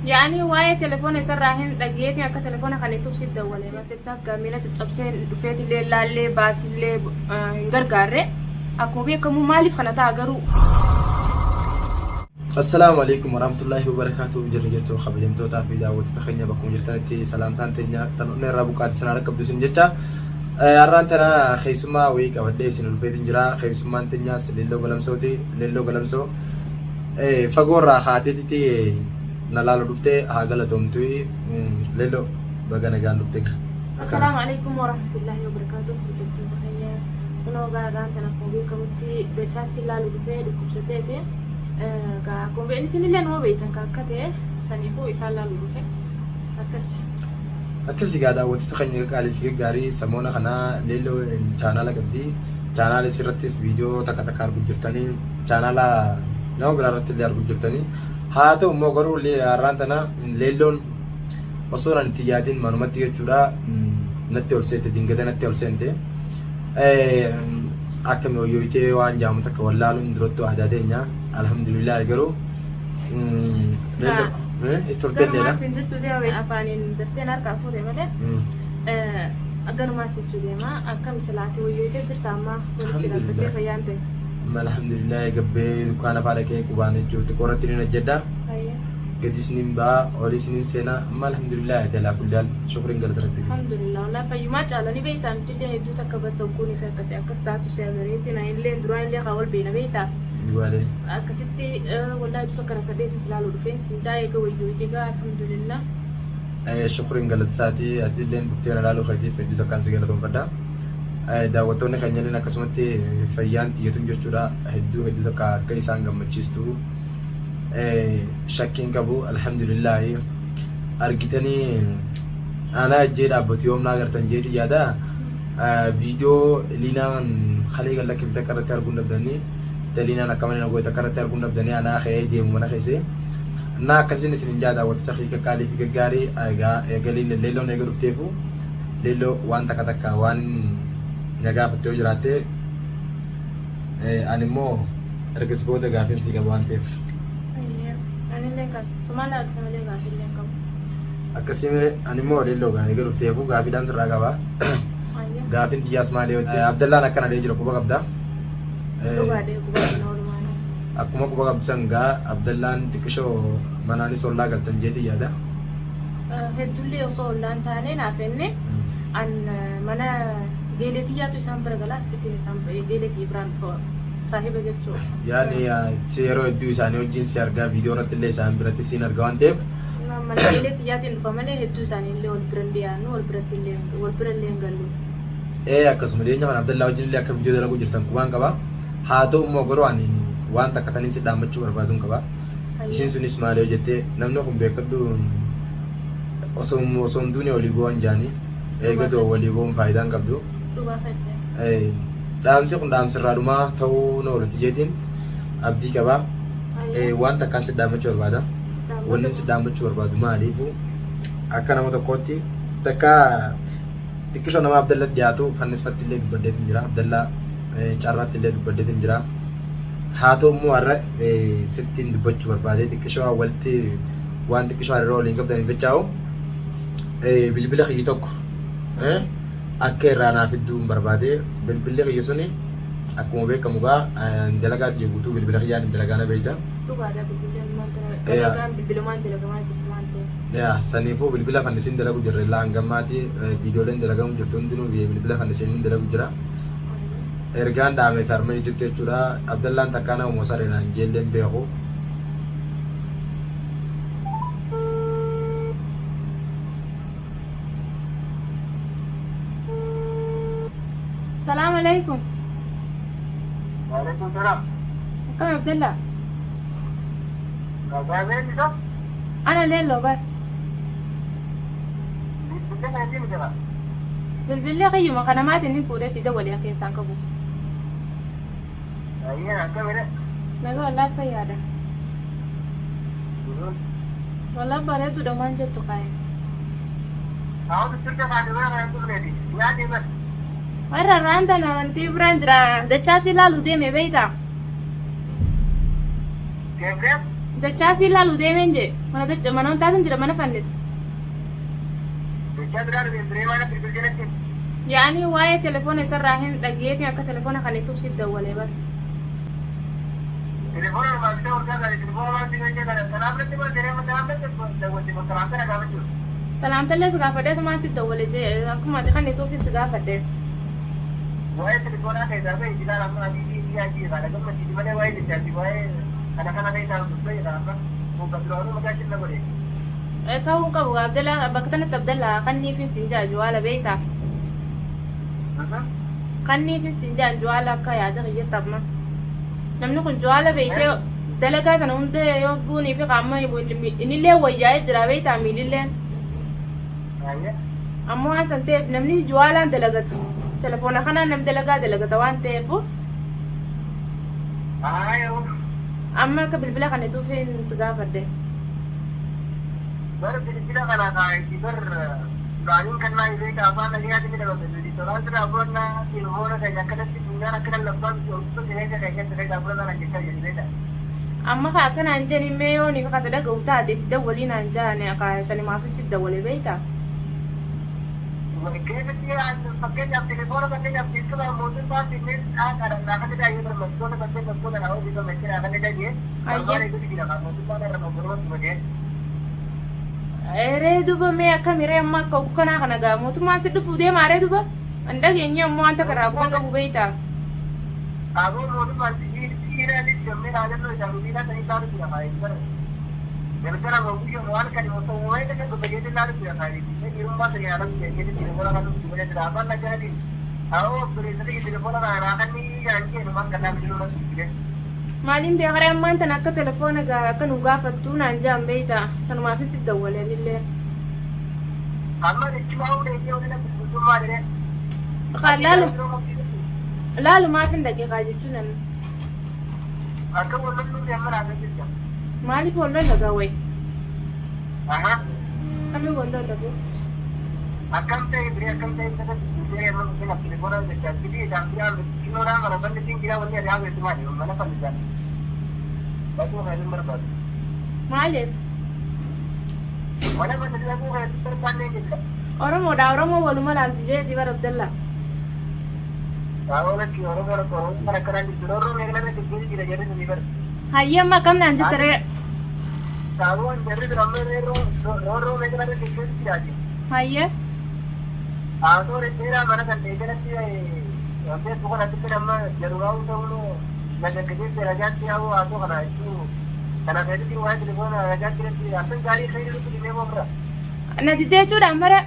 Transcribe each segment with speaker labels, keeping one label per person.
Speaker 1: يعني واي تليفون يسرعين دقيقتي أكا تليفون خلي توصل دولة ما تجاز قامينة تتصبسين دفيت اللي باس اللي غرغارة أكو بيكمو مالف خنا تاغرو.
Speaker 2: السلام عليكم ورحمة الله وبركاته. جرجرتو خبريمتو تافي داوت تخنيا بكم جرتاتي سلامتان تنيا تنو رابوكات سنارة كبدوسن جتا أرانتنا خيسما ويك أودي سنلفيت جرا خيسما تنيا سليلو غلمسوتي ليلو غلمسو فقور راحاتي نلالو دفتي هاغلتهم توي ليلو بغانا غان دفتي.
Speaker 1: السلام عليكم ورحمة الله وبركاته. دكتور تخنيا أنا أرانتنا كوبي كمتي دجاسي لالو دفتي دكوبستي كم بين سنين لين هو بيتن كاكته سنيفو يسال لولوفه
Speaker 2: أكسي قاعد أود تخني قال في جاري سمونا خنا ليلو channel قبدي channel سيرتيس فيديو تكتكار بجرتني channel نو قرارات اللي أرجو جرتني هاتو موجرو اللي أرانتنا ليلون وصورة نتيجين معلومات تيجي جورا نتيول سنت دينجدا نتيول سنت أكمل يويتي وان جام تكوالالو ندرتو أحدادينيا الحمد لله يقولوا
Speaker 1: إتورتين لنا سنجتوا دي أوي أفانين دفتين أركا فوري ماله أجر ما سنجتوا ما أكمل سلاتي ويويتي ترتاما ورسيلا بتي خيانتي
Speaker 2: ما الحمد لله يقبل دكانة فارك كوبانة جو تكورتين الجدة قد سنين با أولي سنين سنة ما الحمد لله تلا كل دال شكرا قلت ربي
Speaker 1: الحمد لله لا فيما جالني بيتان تدي هدو تكبس وكوني فكتي أكستاتو سيغريتي نا إللي دروين لي خاول بينا بيتا
Speaker 2: دوالي
Speaker 1: أكستي والله تذكر كديت سلالو دفين سنجاي قوي جوجيغا الحمد لله
Speaker 2: شكرا قلت ساتي أتيلين بفتينا لالو خيتي فيديو تكان سيغلتهم فدا daawwattoonni keenyalleen akkasumatti fayyaan xiyyeetuun jechuudha hedduu takka akka isaan gammachiistu shakkiin qabu alhamdulillah argitanii ana ajjee dhaabbatu yoomna agartan jeeti yaada viidiyoo liinaan khalee galla kibita karratti arguun dhabdanii liinaan akka mana goota karratti arguun dhabdanii ana khayee deemu mana keesse na akkasiin isin jaa daawwattoota xiqqaa qaalii fi gaggaarii eegalee leelloon eega dhufteefu leelloo waan takka waan nagaa fattoo jiraate ani immoo ergas booda gaafin si qabu waan ta'eef
Speaker 1: ani leekan sumala dhufee gaafin leekan
Speaker 2: akkasii ani immoo leelloo gaafii dhufteefu gaafiidhaan sirraa qaba gaafin xiyyaas maalee wajjin Abdallaan akkana dhee jira quba qabda akkuma quba qabsan gaa Abdallaan xiqqishoo manaanis ollaa galtan jeeti yaada
Speaker 1: heddullee osoo ollaan taane naafenne an mana geeletiyaatu isaan bira galaa achitti isaan geeletii biraan saahiba jechuudha.
Speaker 2: Yaani yeroo hedduu isaanii wajjin si argaa viidiyoo irratti illee isaan biratti siin argaa waan ta'eef.
Speaker 1: Mana geeletiyaatiin dhufa malee hedduu isaanii illee wal bira dhiyaannu wal bira illee hin gallu.
Speaker 2: Akkasuma dhiyeenya kan Abdallaa wajjin illee akka viidiyoo dalaguu jirtan kubaan qaba. Haa ta'u immoo garuu ani waan takka taniin si dhaammachuu barbaaduun qaba. Isiin sunis maali yoo jettee namni kun beekadhu osoo hin duune walii bu'an jaanii eegatoo walii bu'uun faayidaan qabdu. Dhaamsi kun dhaamsirraa dhumaa ta'uu na oolti jeetiin abdii qabaa waan takkaan si dhaammachuu barbaada wanni si dhaammachuu barbaadu maaliifu akka nama tokkootti takka xiqqishoo nama Abdallaa dhiyaatu fannisfatti illee dubbaddeet hin jira Abdallaa carraatti illee dubbaddeet hin jira haa ta'u immoo har'a sittiin dubbachuu barbaade xiqqishoo walitti waan xiqqishoo har'a waliin qabdaniif jechaa'u bilbila kiyyi tokko akka irraa naaf idduu hin barbaade bilbilli kiyya suni akkuma beekamu gaa dalagaati guutuu bilbila kiyyaan dalagaa na beeyta.
Speaker 1: Bilbilumaan dalagamaa jirtu waan ta'eef.
Speaker 2: Saniifuu bilbila fannisiin dalagu jirre illaa hangammaati viidiyooleen dalagamu jirtu hundinuu bilbila fannisiin dalagu jira. Ergaan dhaamee fi harmee jirtu jechuudha Abdallaan takkaa nama moosareenaan jeelleen beeku.
Speaker 1: السلام عليكم.
Speaker 3: وعليكم السلام.
Speaker 1: كم عبد الله؟ أنا ليلو بس. بالله قيمة خدمات إني فوري سيدا ولا كيس عنكبو.
Speaker 3: أيه كمينة.
Speaker 1: ما قال لا فيادا. والله بريتو دمان جت تقاي.
Speaker 3: أهو تشتري بعد ما أنا أقول لك يعني بس.
Speaker 1: مرة راندنا أنتي برانجرا دشاسي لا لودي مبيتا.
Speaker 3: كيف؟
Speaker 1: Dachaasii ilaaluu deemeen jee mana wantaatiin jira mana fannis.
Speaker 3: Dachaa biraa dhufee mana bilbilanatti.
Speaker 1: Yaani waa'ee telefoona isarraa hin dhageetiin akka telefoona kan itti si dawwalee bara.
Speaker 3: Telefoona normaal ta'uu danda'a. Telefoona waan ta'eef jedhama. Salaamatti bara jedhama salaamatti dawwatti salaamatti na gaafachuu.
Speaker 1: Salaamtallee si gaafadhee tumaan si dawwalee jee akkuma ati kan itti si gaafadhee.
Speaker 3: Waa'ee telefoonaa keessaa bahee jilaa amma adii biyyaa jiraa gammachiiti malee waa'ee jechaati waa'ee kana ta'ee taa'u dubbee jira amma muka magaajilla godhe.
Speaker 1: Ta'uu qabu Abdallaa bakka tanatti Abdallaa kanniifin siin jaaju haala beektaa. Kanniifin siin jaaju haala akka yaada kiyyatta amma. Namni kun jaala beekee dalagaa kana hunda yoo guunii fi qaama inillee wayyaa'ee jira beektaa miilillee. Ammoo waan san ta'eef namni jaalaan dalagata. Telefoona kanaan namni dalagata waan ta'eef. Amma akka bilbila kana tuufiin si gaafadhe.
Speaker 3: Bar bilbila kana kaayeti bar gaariin kan naa ibee afaan nagayaati midhamate tolaan sira aburanna ilmoona keenya akkanatti dunyaan akkana labbaan joogtu jireenya keenyatti ta'e aburanna na jechaa jedhedha.
Speaker 1: Amma ka akkanaan jedhin mee yoo ni fakkaata dhaga'u taate itti dawwalii naan jaane sanimaafis itti dawwalee beektaa.
Speaker 3: Keessatti fakkeenyaaf telefoona fakkeenyaaf keessumaa mootummaa finneen dhaadhaan kan jedhaa barbaachitoota bakkee bakkoota naa hojii gammachina kan jedhanii abbaan eeguutu jira kan mootummaa irra mogorootti godhee.
Speaker 1: Ree duba mee akkamiree amma akka kanaa kana gaa mootummaan si dhufuu deemaa ree duba an dhageenye ammoo wanta karaa kuban qabu beektaa.
Speaker 3: Aboo mootummaan siiraanis gammee naannoo isaa miidhaa ta'ii taa'u jira faayidaan. Gara guyyaa waan kan osoo waa'ee kan gogaajee ilaalu jira faayidaan. Yerummaa ta'e yaalan jedhee telefoona kan nuti godhee jira afaan nagaatiin. Awoo bireessanii telefoona kanaa kan ni yaadee numaan kan naaf jiru natti jire.
Speaker 1: Maaliin beekaree ammaan tan akka telefoona akka nu gaafattu naan jaan beektaa sanumaafis itti dawwaleen illee.
Speaker 3: Amma jechuun haa'uu dheedhee waliin akka bilisummaa jedhee.
Speaker 1: Laalumaaf hin daqiiqaa jechuun nan.
Speaker 3: Akka walloon nuti amma naaf jecha.
Speaker 1: Maaliif walloon dhagaa wayi? Kami walloon dhagaa?
Speaker 3: Akkam ta'e biree akkam ta'e sana biree amma kun telefoona jecha sidii daandiyaa kinoodhaan mana banni jiraa wanni adii haa beektu maali mana fallisaa. Bakka fayyadamuu barbaadu.
Speaker 1: Maaliif?
Speaker 3: Mana fayyadamuu barbaadnee jecha.
Speaker 1: Oromoo waluma laalti jeeti bara Abdallaa.
Speaker 3: Daawwanatti Oromoo kan akkanaan jirtu Oromoo meeqaa jirtu jira jedhu ni bara.
Speaker 1: Hayyamma kam naan jettaree?
Speaker 3: Daawwan jarri biramee Oromoo meeqaa jirtu jira.
Speaker 1: Hayya.
Speaker 3: Atau rencana mana kan dejanati nanti bukan nanti kan nama jarurau tahu naga kerja serajat tahu atau karena itu karena saya itu wajib telepon serajat nanti apa cari saya itu di mana berapa?
Speaker 1: Nanti dia curang mana?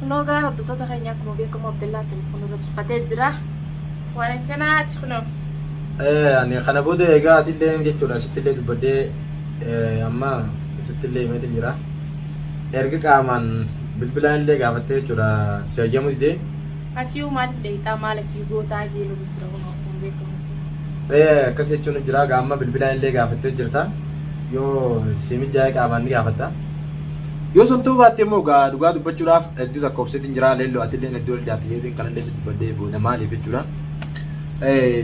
Speaker 1: Noga waktu itu tak hanya aku mobil kamu Abdullah telepon udah cepat aja. Walau kena cekno.
Speaker 2: Ani karena bodoh ya gak tidak yang dia curang setelah itu berde amma setelah itu jira. Erga kaaman bilbilaan illee gaafattee jechuudha si hojjamu didee.
Speaker 1: Achii maaliif dheeyitaa maal achii gootaa jeelu jira kun beekamu.
Speaker 2: Akkas jechuun jira gaamma bilbilaan illee gaafattee jirta yoo siimi jaayee qaamaan ni gaafatta. Yoo sun ta'uu baatte immoo dhugaa dubbachuudhaaf hedduu takka obseetiin jira leelloo ati illee hedduu dhiyaate jedhin kan illee sitti baddee booda maaliif jechuudha.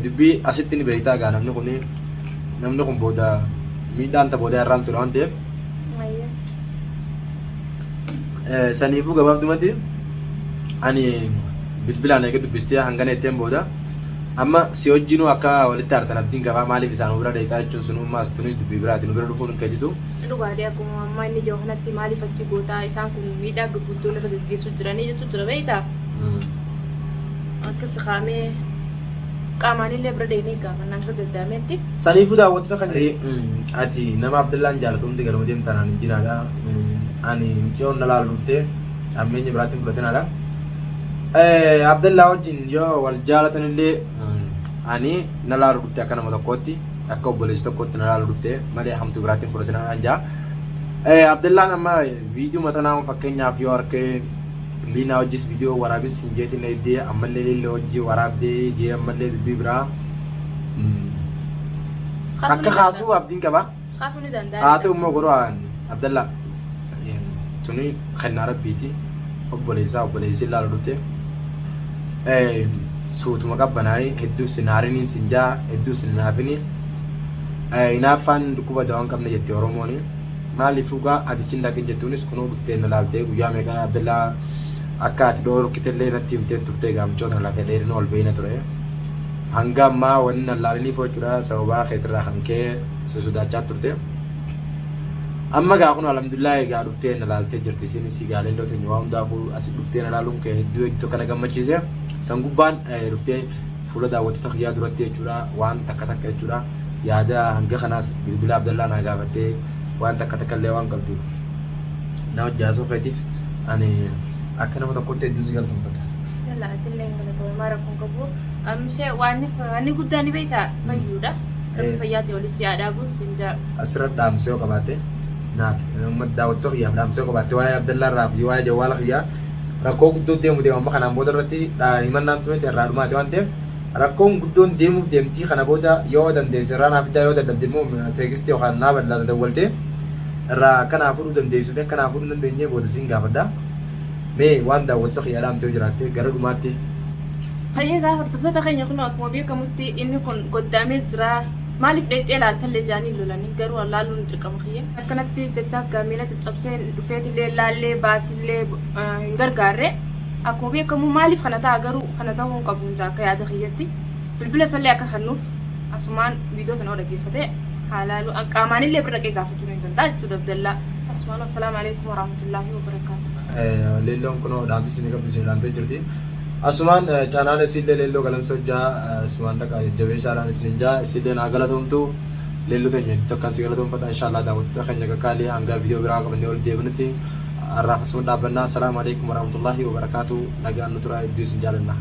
Speaker 2: Dubbii asitti ni beektaa gaa namni kun booda miidhaan ta'a booda irraan ture waan ta'eef. Saniifuu gabaabdumatti ani bilbilaan eega dubbistee hangana ittiin booda amma si wajjinuu akka walitti hartan abdiin qabaa maaliif isaan bira dheetaa jechuun sunummaas tunis dubbii biraati nu bira dhufuun hin kajitu.
Speaker 1: Dhugaatii akkuma amma inni jiru kanatti maaliif achi gootaa isaan kun miidhaa gurguddoo irra gaggeessuu jiranii jechuun jira beektaa. Akkas qaamee qaamaanillee bira deemee gaafannaan akka daddaametti.
Speaker 2: Saniifuu daawwattoota kan ati nama Abdallaan jaalatu hundi galma deemtanaan hin jiraadha. Ani mciyoon nalaalu dhuftee ammeenya biraatti fudhatinaadha. Abdallaa wajjin yoo wal jaalatanillee ani nalaalu dhuftee akka nama tokkootti akka obboleessi tokkootti nalaalu dhuftee malee hamtuu biraatti fudhatinaadhaan jaa. Abdallaan amma viidiyoo matanaa fakkeenyaaf yoo harkee liinaa wajjis viidiyoo waraabinsi hin jeetiin eeddee ammallee leellee wajjii waraabdee jee ammallee dubbii biraa akka kaasuu abdiin qaba.
Speaker 1: Kaasuu ni danda'a.
Speaker 2: Haa ta'u immoo godhu Abdallaa. Tuni kennaa rabbiiti obboleessi ilaalu dhufte suutuma qabbanaa'ee hedduu sin haariniin sin jaa hedduu sin naafini Hinaaffaan dhukkuba dawaa hin qabne jettee Oromoon maaliif dhugaa ati cindaqin jettuunis kunoo dhuftee na laaltee guyyaa meeqa Abdallaa akka ati dhoorkitellee natti himtee turtee gaamchoota lafee dheerina ol beeyna ture. Hanga ammaa wanni na laaliniif jechuudha sababaa keetirraa kan ka'e isa sodaachaa turte. Amma gaa kun alhamdulillah egaa dhuftee na laaltee jirti isinis gaaleelloo teenya waa hundaafuu asii dhuftee na laaluun kee hedduu eegduu kana gammachiise. San gubbaan dhuftee fuula daawwattoota kiyyaa duratti jechuudha waan takka takka jechuudha yaada hanga kanaas bilbila Abdallaa naa gaafattee waan takka takka illee waan qabdu na hojjaasoo feetiif ani akka nama tokkotti hedduu galatoomfadha.
Speaker 1: Yalla atillee galatoomee maara kun qabu amshee waan guddaa ni beektaa fayyuudha. Rabbi fayyaatti olis yaadhaa bu'u sinjaa.
Speaker 2: Asirratti dhaamsee yoo qabaatte naaf uummata daawwattoo kiyyaaf dhaamsee yoo qabaatte waa'ee Abdallaa irraa fi waa'ee Jawwaala kiyyaa rakkoo guddoo deemu deemama kanaan booda irratti himannaan tumete irraa dhumaate waan ta'eef rakkoon guddoon deemuuf deemtii kana booda yoo dandeesse irraa naaf iddaa yoo dadhabde immoo teeksistii yookaan naa bal'aa dawwaltee irraa akkanaa fudhuu dandeessu fi akkanaa fudhuu dandeenyee booda siin gaafadha. Mee waan daawwattoo kiyyaa dhaamtee jiraatte gara dhumaatti.
Speaker 1: Hayyeegaa hordoftoota keenya kun akkuma beekamutti inni kun goddaamee jira. Maaliif dheexee ilaaltallee jaanii lolanii garuu laaluun dirqama kiyya. Akkanatti jechaas gaamila caccabsee dhufeetillee laallee baasillee hin gargaarre. Akkuma beekamu maaliif kana ta'a garuu kana ta'uu hin qabu akka yaada kiyyatti. Bilbila sallee akka kennuuf asumaan viidiyoo sana dhaggeeffate haalaalu qaamaanillee bira dhaqee gaafachuu hin danda'a jechuudha Abdallaa. Asumaan assalaamu alaikum warahmatullaahi wabarakaatuh.
Speaker 2: Leelloon kunoo dhaamsi isin qabdu isin dhaamtee jirti. Asumaan chaanaala isillee leelloo galamsa hojjaa asumaan dhaqaa jabeessaadhaan isin hinjaa isillee naa galatoomtu leelloo teenya tokkan si galatoomfadha inshaallah daawwattoota keenya kakkaalee hanga viidiyoo biraa qabannee ol deebinutti har'aaf asuma dhaabbannaa. Assalaamu alaikum warahmatullaahi wabarakaatuh. Nagaan nu turaa hedduu isin jaalannaa.